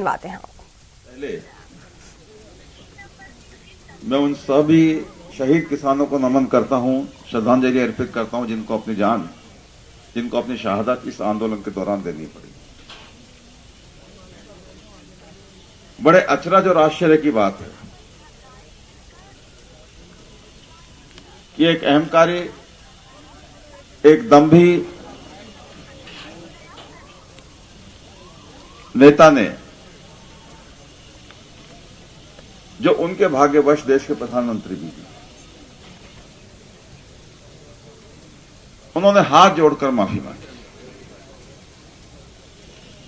बातें हैं। पहले मैं उन सभी शहीद किसानों को नमन करता हूं, श्रद्धांजलि अर्पित करता हूं जिनको अपनी शहादत इस आंदोलन के दौरान देनी पड़ी। बड़े अचरज और आश्चर्य की बात है कि एक अहंकारी, एक दंभी नेता ने, जो उनके भाग्यवश देश के प्रधानमंत्री भी थे, उन्होंने हाथ जोड़कर माफी मांगी,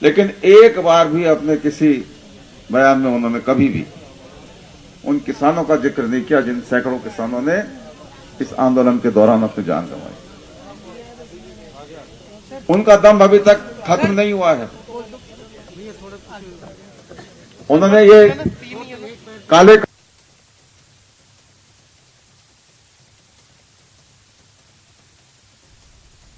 लेकिन एक बार भी अपने किसी बयान में उन्होंने कभी भी उन किसानों का जिक्र नहीं किया जिन सैकड़ों किसानों ने इस आंदोलन के दौरान अपनी जान गंवाई। उनका दम अभी तक खत्म नहीं हुआ है। उन्होंने ये काले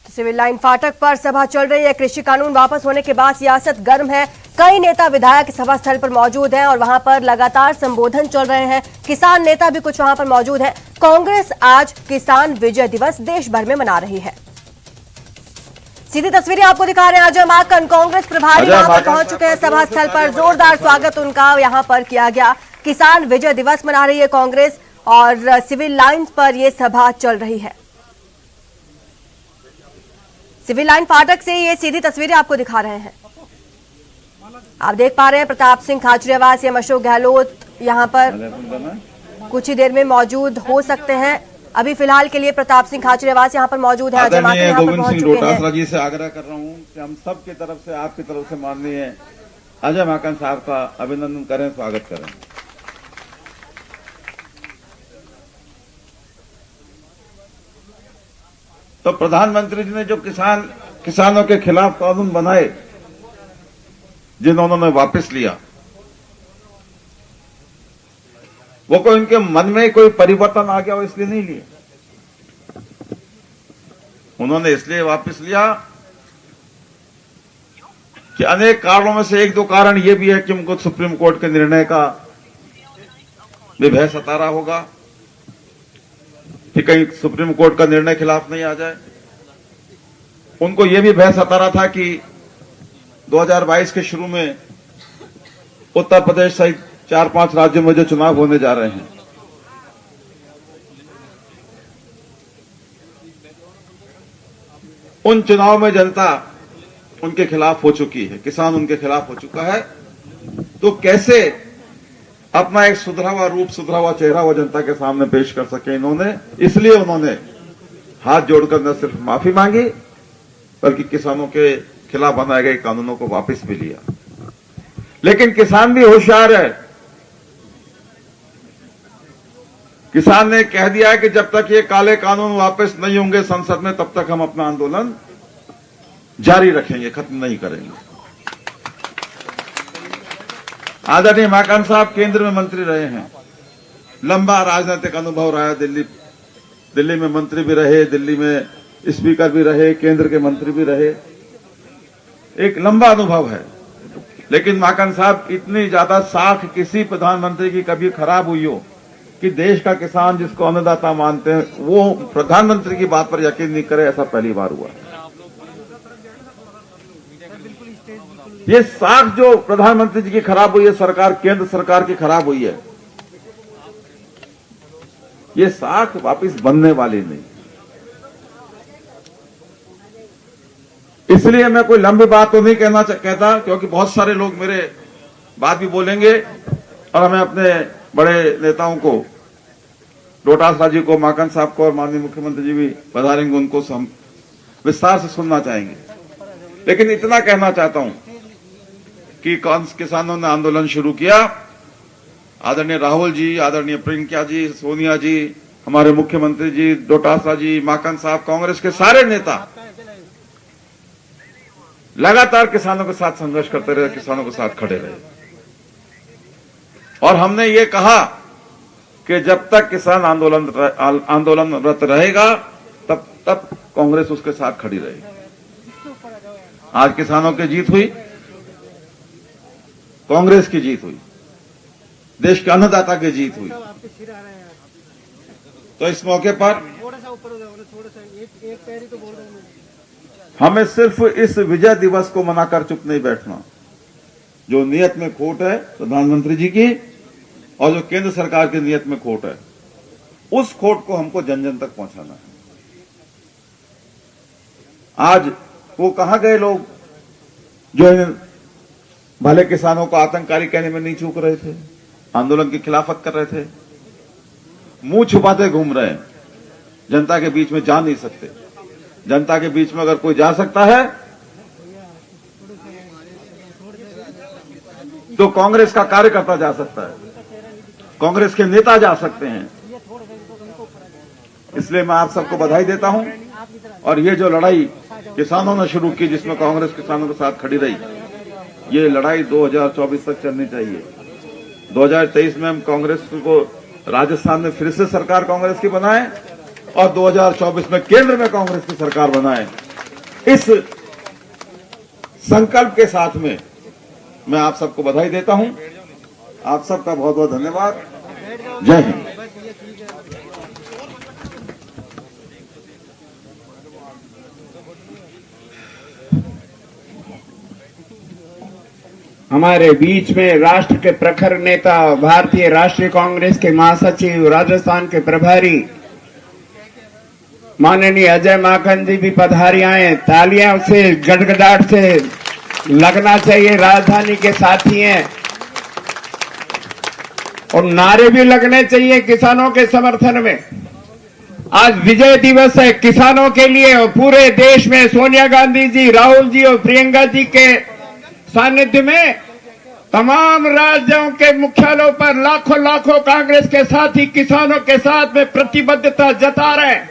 सिविल लाइन फाटक पर सभा चल रही है। कृषि कानून वापस होने के बाद सियासत गर्म है। कई नेता विधायक सभा स्थल पर मौजूद हैं और वहां पर लगातार संबोधन चल रहे हैं। किसान नेता भी कुछ वहां पर मौजूद हैं। कांग्रेस आज किसान विजय दिवस देश भर में मना रही है। सीधी तस्वीरें आपको दिखा रहे हैं। अजय माकन कांग्रेस प्रभारी वहां पर पहुंच चुके हैं सभा स्थल पर। जोरदार स्वागत उनका यहां पर किया गया। किसान विजय दिवस मना रही है कांग्रेस और सिविल लाइन पर यह सभा चल रही है। सिविल लाइन फाटक से ये सीधी तस्वीरें आपको दिखा रहे हैं। आप देख पा रहे हैं प्रताप सिंह खाचरियावास या अशोक गहलोत यहां पर कुछ ही देर में मौजूद हो सकते हैं। अभी फिलहाल के लिए प्रताप सिंह खाचरियावास यहां पर मौजूद है। अजय माकन यहां पर पहुंच चुके हैं। जी से आग्रह कर रहा हूं कि हम सब की तरफ से, आपकी तरफ से माननीय अजय माकन साहब का अभिनंदन करें, स्वागत करें। तो प्रधानमंत्री जी ने जो किसानों के खिलाफ कानून बनाए, जिन्होंने वापस लिया, वो कोई उनके मन में कोई परिवर्तन आ गया हो इसलिए नहीं लिए। उन्होंने इसलिए वापस लिया कि अनेक कारणों में से एक दो कारण ये भी है कि उनको सुप्रीम कोर्ट के निर्णय का भी भय सता रहा होगा कि कहीं सुप्रीम कोर्ट का निर्णय खिलाफ नहीं आ जाए। उनको यह भी भय सता रहा था कि 2022 के शुरू में उत्तर प्रदेश सहित 4-5 राज्यों में जो चुनाव होने जा रहे हैं, उन चुनाव में जनता उनके खिलाफ हो चुकी है, किसान उनके खिलाफ हो चुका है। तो कैसे अपना एक सुधरा हुआ रूप, सुधरा हुआ चेहरा वो जनता के सामने पेश कर सके, इसलिए उन्होंने हाथ जोड़कर न सिर्फ माफी मांगी बल्कि किसानों के खिलाफ बनाए गए कानूनों को वापस भी लिया। लेकिन किसान भी होशियार है। किसान ने कह दिया है कि जब तक ये काले कानून वापस नहीं होंगे संसद में, तब तक हम अपना आंदोलन जारी रखेंगे, खत्म नहीं करेंगे। आदरणीय माकन साहब केंद्र में मंत्री रहे हैं, लंबा राजनीतिक अनुभव रहा है। दिल्ली में मंत्री भी रहे, दिल्ली में स्पीकर भी रहे, केंद्र के मंत्री भी रहे, एक लंबा अनुभव है। लेकिन माकन साहब, इतनी ज्यादा साख किसी प्रधानमंत्री की कभी खराब हुई हो कि देश का किसान जिसको अन्नदाता मानते हैं वो प्रधानमंत्री की बात पर यकीन नहीं करे, ऐसा पहली बार हुआ। ये साख जो प्रधानमंत्री जी की खराब हुई है, केंद्र सरकार की खराब हुई है, ये साख वापस बनने वाली नहीं। इसलिए मैं कोई लंबी बात तो नहीं कहता, क्योंकि बहुत सारे लोग मेरे बात भी बोलेंगे और हमें अपने बड़े नेताओं को, डोटासरा जी को, माकन साहब को और माननीय मुख्यमंत्री जी भी पधारेंगे, उनको हम विस्तार से सुनना चाहेंगे। लेकिन इतना कहना चाहता हूं कि किसानों ने आंदोलन शुरू किया। आदरणीय राहुल जी, आदरणीय प्रियंका जी, सोनिया जी, हमारे मुख्यमंत्री जी, डोटासरा जी, माकन साहब, कांग्रेस के सारे नेता लगातार किसानों के साथ संघर्ष करते रहे, किसानों के साथ खड़े रहे। और हमने ये कहा कि जब तक किसान आंदोलनरत रहेगा तब कांग्रेस उसके साथ खड़ी रहेगी। आज किसानों की जीत हुई, कांग्रेस की जीत हुई, देश के अन्नदाता की जीत हुई। तो इस मौके पर हमें सिर्फ इस विजय दिवस को मनाकर चुप नहीं बैठना। जो नियत में खोट है प्रधानमंत्री जी की और जो केंद्र सरकार की नियत में खोट है, उस खोट को हमको जन जन तक पहुंचाना है। आज वो कहां गए लोग जो इन भले किसानों को आतंककारी कहने में नहीं चूक रहे थे, आंदोलन की खिलाफत कर रहे थे? मुंह छुपाते घूम रहे हैं, जनता के बीच में जा नहीं सकते। जनता के बीच में अगर कोई जा सकता है तो कांग्रेस का कार्यकर्ता जा सकता है, कांग्रेस के नेता जा सकते हैं। इसलिए मैं आप सबको बधाई देता हूं। और ये जो लड़ाई किसानों ने शुरू की, जिसमें कांग्रेस किसानों के साथ खड़ी रही, ये लड़ाई 2024 तक चलनी चाहिए। 2023 में हम कांग्रेस को राजस्थान में फिर से सरकार कांग्रेस की बनाए और 2024 में केंद्र में कांग्रेस की सरकार बनाए। इस संकल्प के साथ में मैं आप सबको बधाई देता हूं। आप सबका बहुत बहुत धन्यवाद। जय हिंद। हमारे बीच में राष्ट्र के प्रखर नेता, भारतीय राष्ट्रीय कांग्रेस के महासचिव, राजस्थान के प्रभारी माननीय अजय माकन जी भी पधारी आए। तालियां से, गड़गड़ाहट से लगना चाहिए। राजधानी के साथी हैं और नारे भी लगने चाहिए किसानों के समर्थन में। आज विजय दिवस है किसानों के लिए और पूरे देश में सोनिया गांधी जी, राहुल जी और प्रियंका जी के सानिध्य में तमाम राज्यों के मुख्यालयों पर लाखों लाखों कांग्रेस के साथी किसानों के साथ में प्रतिबद्धता जता रहे हैं।